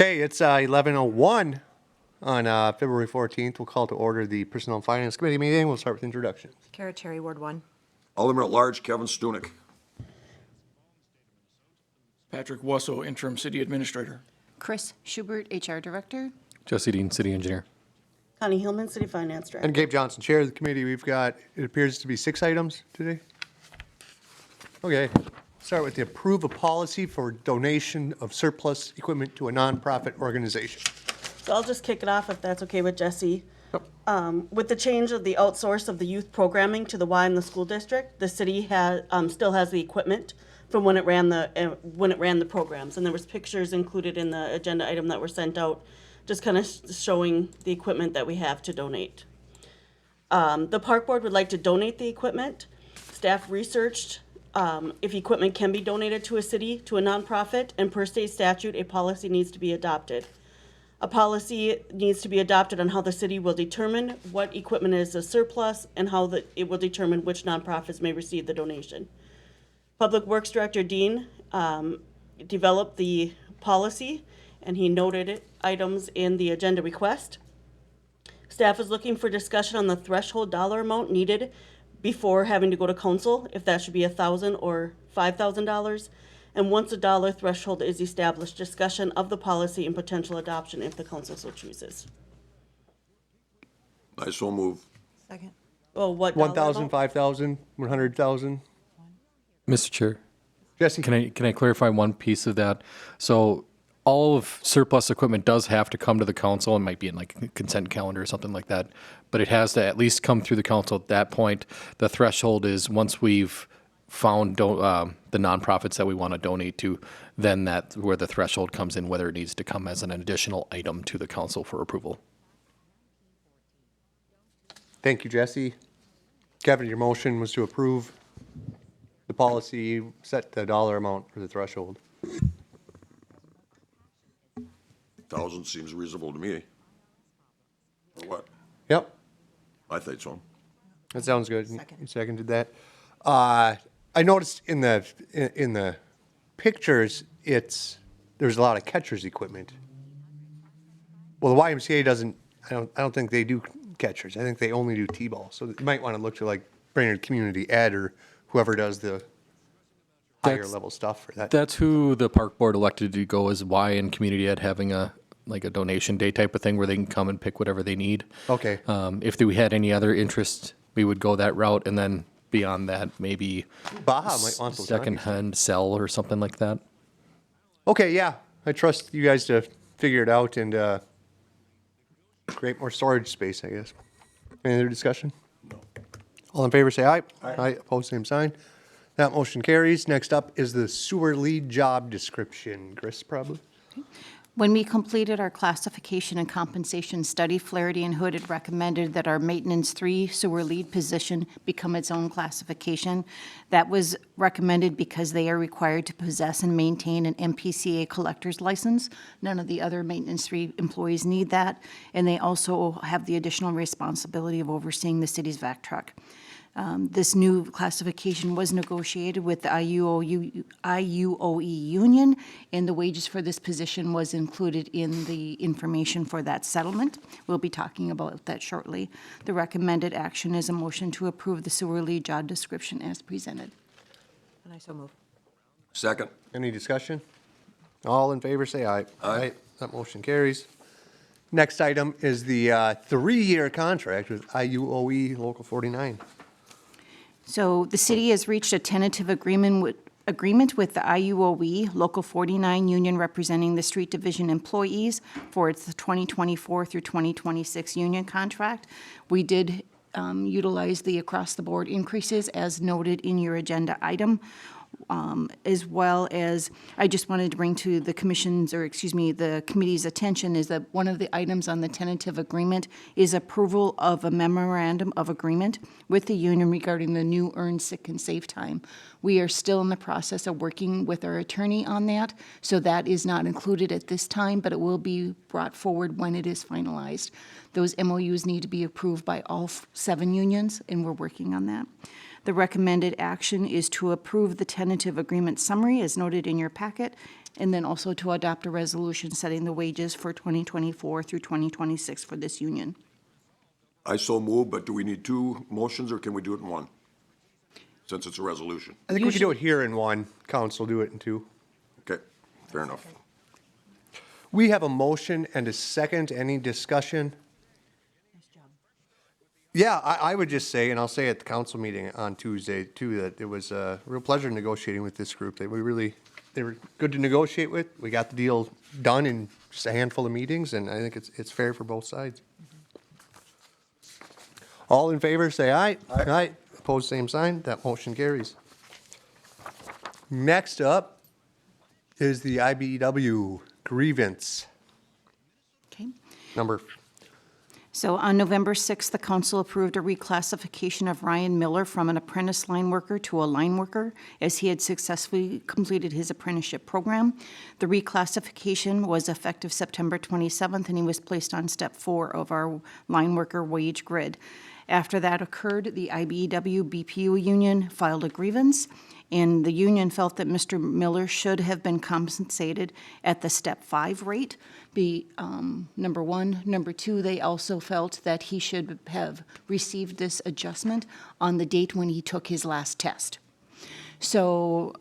Okay, it's 11:01 on February 14th. We'll call to order the Personnel and Finance Committee meeting. We'll start with introductions. Kara Cherry, Ward 1. Alderman at Large Kevin Stunek. Patrick Wusso, Interim City Administrator. Chris Schubert, HR Director. Jesse Dean, City Engineer. Connie Hillman, City Finance Director. And Gabe Johnson, Chair of the committee. We've got, it appears to be 6 items today. Okay, start with the approve a policy for donation of surplus equipment to a nonprofit organization. So I'll just kick it off if that's okay with Jesse. With the change of the outsource of the youth programming to the Y in the school district, the city has, still has the equipment from when it ran the programs. And there was pictures included in the agenda item that were sent out, just kind of showing the equipment that we have to donate. The park board would like to donate the equipment. Staff researched if equipment can be donated to a city, to a nonprofit, and per state statute, a policy needs to be adopted. A policy needs to be adopted on how the city will determine what equipment is a surplus and how it will determine which nonprofits may receive the donation. Public Works Director Dean developed the policy, and he noted items in the agenda request. Staff is looking for discussion on the threshold dollar amount needed before having to go to council, if that should be $1,000 or $5,000. And once a dollar threshold is established, discussion of the policy and potential adoption if the council so chooses. I so move. Second. Well, what dollar 1,000, amount? 5,000, 100,000. Mr. Chair, Jesse? can I clarify one piece of that? So all of surplus equipment does have to come to the council. It might be in like a consent calendar or something like that, but it has to at least come through the council at that point. The threshold is once we've found the nonprofits that we want to donate to, then that's where the threshold comes in, whether it needs to come as an additional item to the council for approval. Thank you, Jesse. Kevin, your motion was to approve the policy, set the dollar amount for the threshold. 1,000 seems reasonable to me. Or what? Yep, I think so. that sounds good. Second. You seconded that. I noticed in the pictures, there's a lot of catcher's equipment. Well, the YMCA doesn't, I don't think they do catchers. I think they only do T-ball. So you might want to look to like Brainerd Community Ed or whoever does the higher level stuff for that. That's who the park board elected to go as Y and Community Ed, having a donation day type of thing where they can come and pick whatever they need. Okay. If we had any other interest, we would go that route, and then beyond that, maybe Baja might want those. secondhand sell or something like that. Okay, yeah. I trust you guys to figure it out and create more storage space, I guess. Any other discussion? No. All in favor, say aye. Aye. Opposed, same sign. That motion carries. Next up is the sewer lead job description. Chris, probably? When we completed our classification and compensation study, Flaherty and Hood had recommended that our Maintenance 3 sewer lead position become its own classification. That was recommended because they are required to possess and maintain an MPCA collector's license. None of the other Maintenance 3 employees need that, and they also have the additional responsibility of overseeing the city's vac truck. This new classification was negotiated with the IUOE union, and the wages for this position was included in the information for that settlement. We'll be talking about that shortly. The recommended action is a motion to approve the sewer lead job description as presented. And I so move. Second. Any discussion? All in favor, say aye. Aye. That motion carries. Next item is the 3-year contract with IUOE Local 49. So the city has reached a tentative agreement with the IUOE Local 49 union representing the street division employees for its 2024 through 2026 union contract. We did utilize the across-the-board increases as noted in your agenda item. As well as, I just wanted to bring to the the committee's attention is that one of the items on the tentative agreement is approval of a memorandum of agreement with the union regarding the new earned sick and safe time. We are still in the process of working with our attorney on that, so that is not included at this time, but it will be brought forward when it is finalized. Those MOUs need to be approved by all 7 unions, and we're working on that. The recommended action is to approve the tentative agreement summary as noted in your packet, and then also to adopt a resolution setting the wages for 2024 through 2026 for this union. I so move, but do we need two motions or can we do it in one? Since it's a resolution. I think we can do it here in one, council do it in two. Okay, fair enough. We have a motion and a second. Any discussion? Yeah, I would just say, and I'll say at the council meeting on Tuesday too, that it was a real pleasure negotiating with this group. They were good to negotiate with. We got the deal done in just a handful of meetings, and I think it's fair for both sides. All in favor, say aye. Aye. Opposed, same sign. That motion carries. Next up is the IBEW grievance Okay? number. So on November 6th, the council approved a reclassification of Ryan Miller from an apprentice line worker to a line worker as he had successfully completed his apprenticeship program. The reclassification was effective September 27th, and he was placed on step 4 of our line worker wage grid. After that occurred, the IBEW BPU union filed a grievance, and the union felt that Mr. Miller should have been compensated at the step 5 rate, number one. Number two, they also felt that he should have received this adjustment on the date when he took his last test. So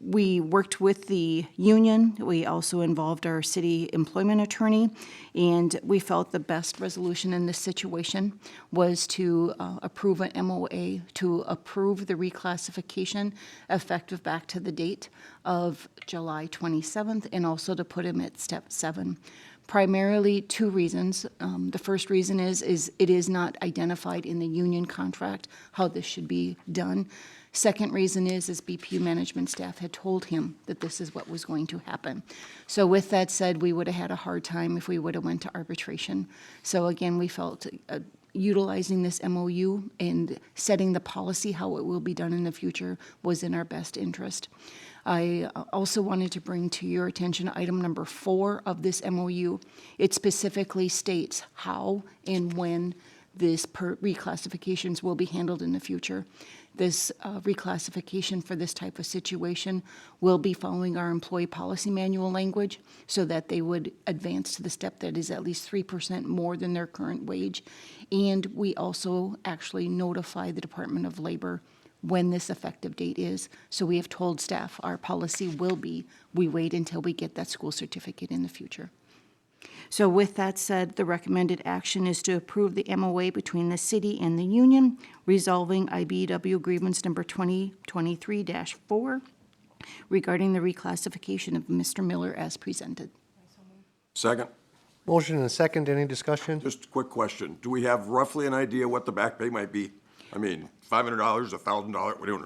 we worked with the union. We also involved our city employment attorney, and we felt the best resolution in this situation was to approve an MOA to approve the reclassification effective back to the date of July 27th, and also to put him at step 7. Primarily two reasons. The first reason is it is not identified in the union contract how this should be done. Second reason is BPU management staff had told him that this is what was going to happen. So with that said, we would have had a hard time if we would have went to arbitration. So again, we felt utilizing this MOU and setting the policy how it will be done in the future was in our best interest. I also wanted to bring to your attention item number 4 of this MOU. It specifically states how and when this reclassifications will be handled in the future. This reclassification for this type of situation will be following our employee policy manual language so that they would advance to the step that is at least 3% more than their current wage. And we also actually notify the Department of Labor when this effective date is. So we have told staff our policy will be, we wait until we get that school certificate in the future. So with that said, the recommended action is to approve the MOA between the city and the union, resolving IBEW grievance number 2023-4 regarding the reclassification of Mr. Miller as presented. Second, Motion and a second. Any discussion? just a quick question. Do we have roughly an idea what the back pay might be? I mean, $500, $1,000, what do you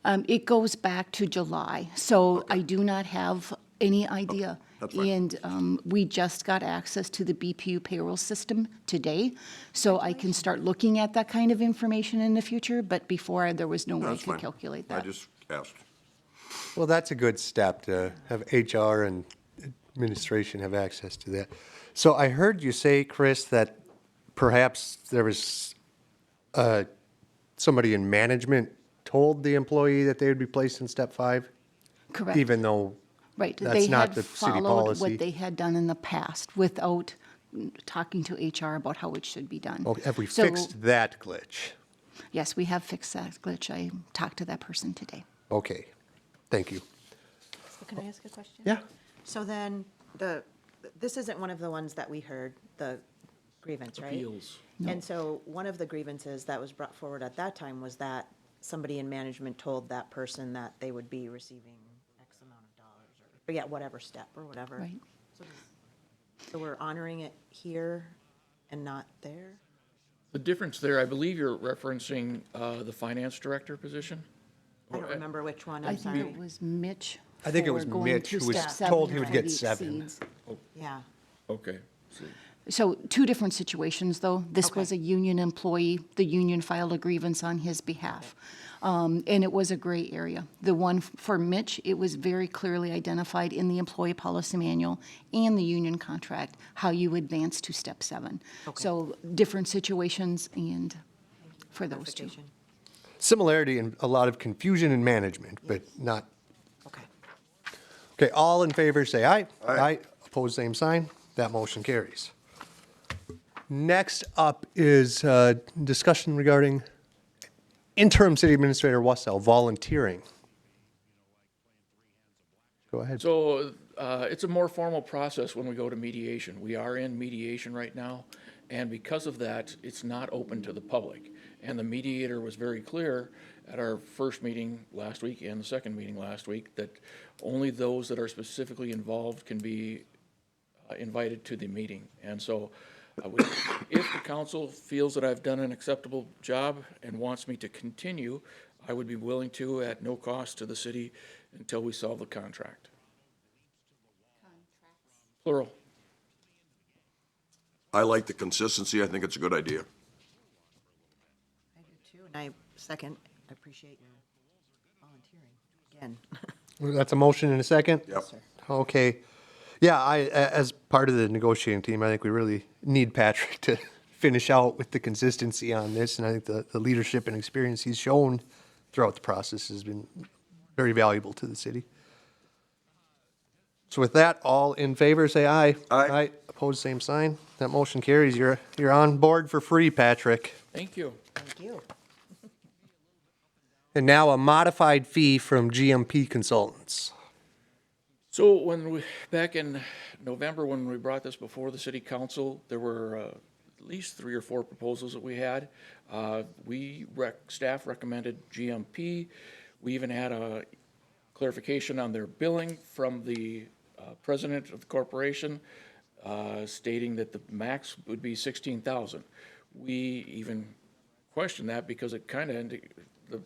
want? It goes back to July, so I do not have any idea. That's fine. And we just got access to the BPU payroll system today, so I can start looking at that kind of information in the future, but before, there was no way I That's could fine. calculate I that. just asked. Well, that's a good step to have HR and administration have access to that. So I heard you say, Chris, that perhaps there was somebody in management told the employee that they would be placed in step 5, Correct. even though Right. that's They not had the city followed policy. what they had done in the past without talking to HR about how it should be done. Okay, have we So, fixed that glitch? Yes, we have fixed that glitch. I talked to that person today. Okay, thank you. So can I ask a question? Yeah. So then, this isn't one of the ones that we heard, the grievance, right? Appeals. And so one of the grievances that was brought forward at that time was that somebody in management told that person that they would be receiving X amount of dollars, or yeah, whatever step or whatever. Right. So we're honoring it here and not there? The difference there, I believe you're referencing the finance director position? I don't remember which one, I I'm think sorry. it was Mitch. I think it for was going Mitch to who was step 7 told he would for get the 7. exceeds. Yeah. Okay. So two different situations, though. This was a Okay. union employee. The union filed a grievance on his behalf. And it was a gray area. The one for Mitch, it was very clearly identified in the employee policy manual and the union contract, how you advance to step 7. So different situations and for those two. Clarification. similarity and a lot of confusion in management, but not. Okay. Okay, all in favor, say aye. Aye. Opposed, same sign. That motion carries. Next up is discussion regarding interim city administrator Wassell volunteering. Go ahead. So it's a more formal process when we go to mediation. We are in mediation right now, and because of that, it's not open to the public. And the mediator was very clear at our first meeting last week and the second meeting last week that only those that are specifically involved can be invited to the meeting. And so if the council feels that I've done an acceptable job and wants me to continue, I would be willing to at no cost to the city until we solve the contract. Plural. I like the consistency. I think it's a good idea. I do too, and I second, I appreciate your volunteering again. That's a motion and a second? Yep. Okay. Yeah, as part of the negotiating team, I think we really need Patrick to finish out with the consistency on this. And I think the leadership and experience he's shown throughout the process has been very valuable to the city. So with that, all in favor, say aye. Aye. Opposed, same sign. That motion carries. You're on board for free, Patrick. Thank you. Thank you. And now a modified fee from GMP Consultants. So back in November, when we brought this before the city council, there were at least 3 or 4 proposals that we had. Staff recommended GMP. We even had a clarification on their billing from the president of the corporation, stating that the max would be $16,000. We even questioned that because it kind of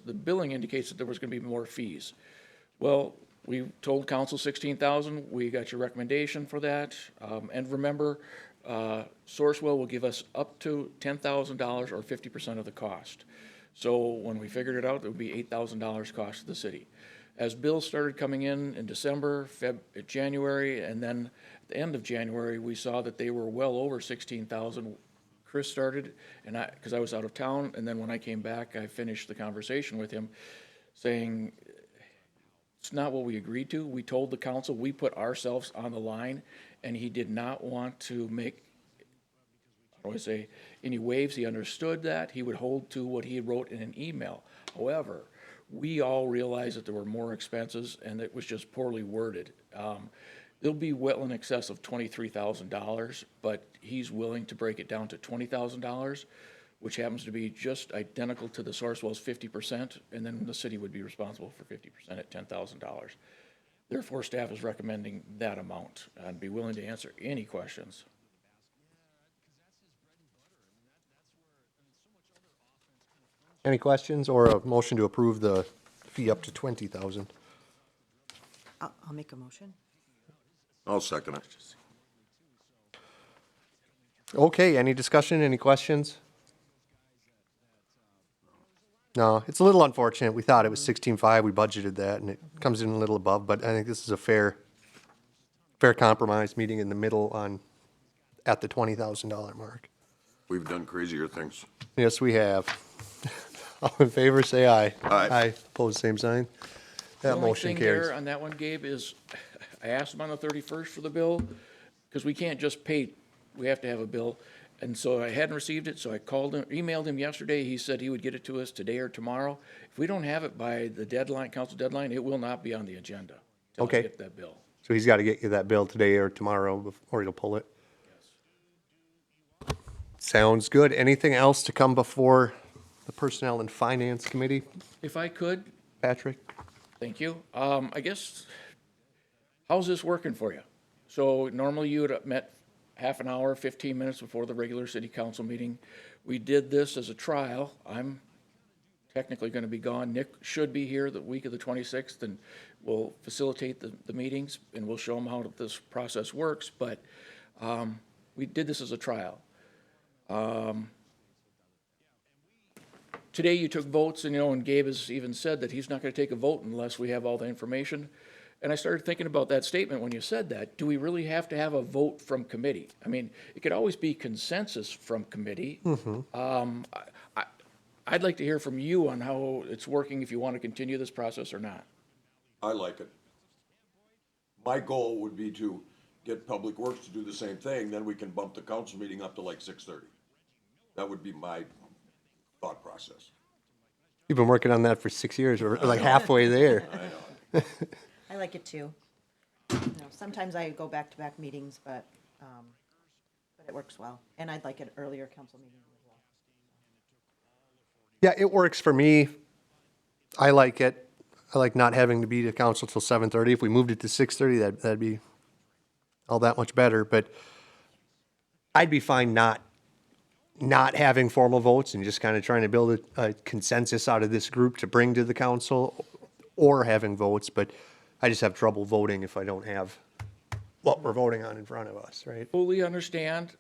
the billing indicates that there was going to be more fees. Well, we told council 16,000. We got your recommendation for that. And remember, Sourcewell will give us up to $10,000 or 50% of the cost. So when we figured it out, it would be $8,000 cost to the city. As bills started coming in December, January, and then at the end of January, we saw that they were well over 16,000. Chris started, and because I was out of town, and then when I came back, I finished the conversation with him, saying, it's not what we agreed to. We told the council, we put ourselves on the line, and he did not want to make, how do I say, any waves. He understood that. He would hold to what he wrote in an email. However, we all realized that there were more expenses, and it was just poorly worded. It'll be well in excess of $23,000, but he's willing to break it down to $20,000, which happens to be just identical to the Sourcewell's 50%, and then the city would be responsible for 50% at $10,000. Therefore, staff is recommending that amount. I'd be willing to answer any questions. Any questions or a motion to approve the fee up to 20,000? I'll make a motion. I'll second it. Okay, any discussion, any questions? No, it's a little unfortunate. We thought it was 16.5. We budgeted that, and it comes in a little above, but I think this is a fair compromise, meeting in the middle at the $20,000 mark. We've done crazier things. Yes, we have. All in favor, say aye. Aye. Aye, opposed, same sign. That motion The only thing carries. there on that one, Gabe, is I asked him on the 31st for the bill, because we can't just pay, we have to have a bill. And so I hadn't received it, so I called him, emailed him yesterday. He said he would get it to us today or tomorrow. If we don't have it by the deadline, council deadline, it will not be on the agenda till I Okay. get that bill. So he's got to get you that bill today or tomorrow before he'll pull it. Sounds good. Anything else to come before the Personnel and Finance Committee, If I could, Patrick? thank you. I guess, how's this working for you? So normally you would have met half an hour, 15 minutes before the regular city council meeting. We did this as a trial. I'm technically going to be gone. Nick should be here the week of the 26th, and we'll facilitate the meetings, and we'll show them how this process works. But we did this as a trial. Today you took votes, and Gabe has even said that he's not going to take a vote unless we have all the information. And I started thinking about that statement when you said that. Do we really have to have a vote from committee? I mean, it could always be consensus from committee. I'd like to hear from you on how it's working, if you want to continue this process or not. I like it. My goal would be to get Public Works to do the same thing, then we can bump the council meeting up to like 6:30. That would be my thought process. You've been working on that for 6 years. We're like halfway there. I like it too. You know, sometimes I go back-to-back meetings, but it works well. And I'd like an earlier council meeting as well. Yeah, it works for me. I like it. I like not having to be to council till 7:30. If we moved it to 6:30, that'd be all that much better. But I'd be fine not having formal votes and just kind of trying to build a consensus out of this group to bring to the council, or having votes. But I just have trouble voting if I don't have what we're voting on in front of us, right? Fully understand.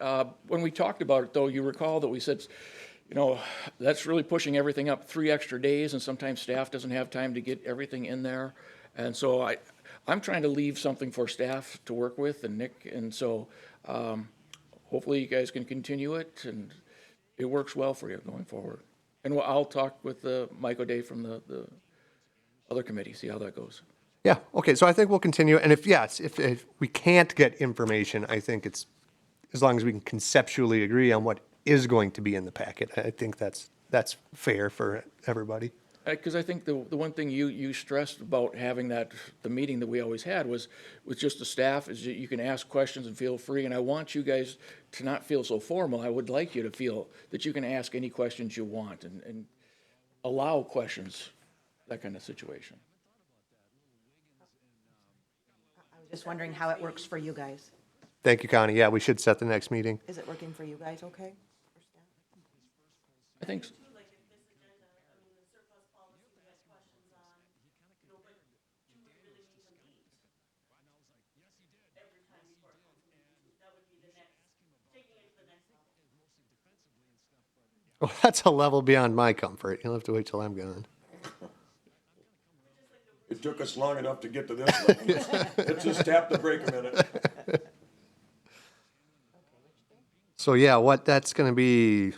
When we talked about it, though, you recall that we said, you know, that's really pushing everything up 3 extra days, and sometimes staff doesn't have time to get everything in there. And so I'm trying to leave something for staff to work with, and Nick, and so hopefully you guys can continue it, and it works well for you going forward. And I'll talk with Mike O'Day from the other committee, see how that goes. Yeah, okay, so I think we'll continue, and if we can't get information, I think it's, as long as we can conceptually agree on what is going to be in the packet, I think that's fair for everybody. Because I think the one thing you stressed about having the meeting that we always had was with just the staff, is that you can ask questions and feel free, and I want you guys to not feel so formal. I would like you to feel that you can ask any questions you want and allow questions, that kind of situation. I was just wondering how it works for you guys. Thank you, Connie. Yeah, we should set the next meeting. Is it working for you guys okay? For staff? I think, Like if this agenda, I mean, the surplus policy we had questions on, you know, but do we really need to meet every time before a council meeting? That would be the next, taking it to the next level. Well, that's a level beyond my comfort. You'll have to wait till I'm gone. It took us long enough to get to this level. Let's just tap the brake a minute. So yeah, that's going to be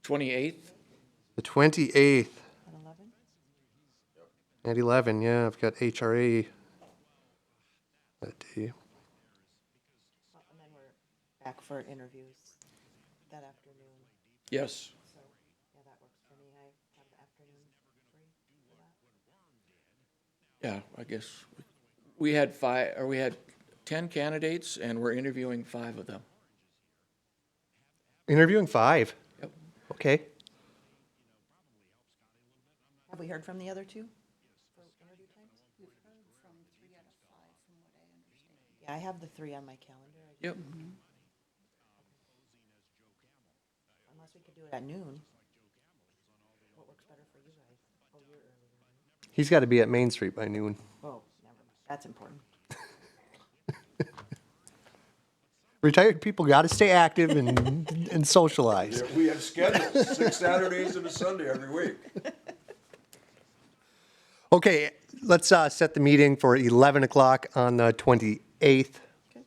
28th, the 28th At 11? at 11. Yeah, I've got HRA that day. And then we're back for interviews that afternoon. yes. So, yeah, that works for me. I have the afternoon free for that. Yeah, I guess we had 10 candidates, and we're interviewing 5 of them. Interviewing 5. Yep. Okay. Have we heard from the other 2 for interview times? We've heard from 3 out of 5, from what I understand. Yeah, I have the 3 on my calendar. Yep. Unless we could do it at noon. What works better for you guys? Oh, you're earlier. Right? He's got to be at Main Street by noon. Oh, never mind. That's important. Retired people got to stay active and socialize. Yeah, we have schedules, 6 Saturdays and a Sunday every week. Okay, let's set the meeting for 11 o'clock on the 28th. Okay.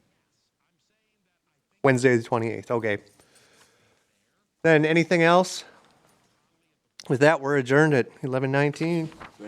Wednesday, the 28th. Okay. Then anything else? With that, we're adjourned at 11:19.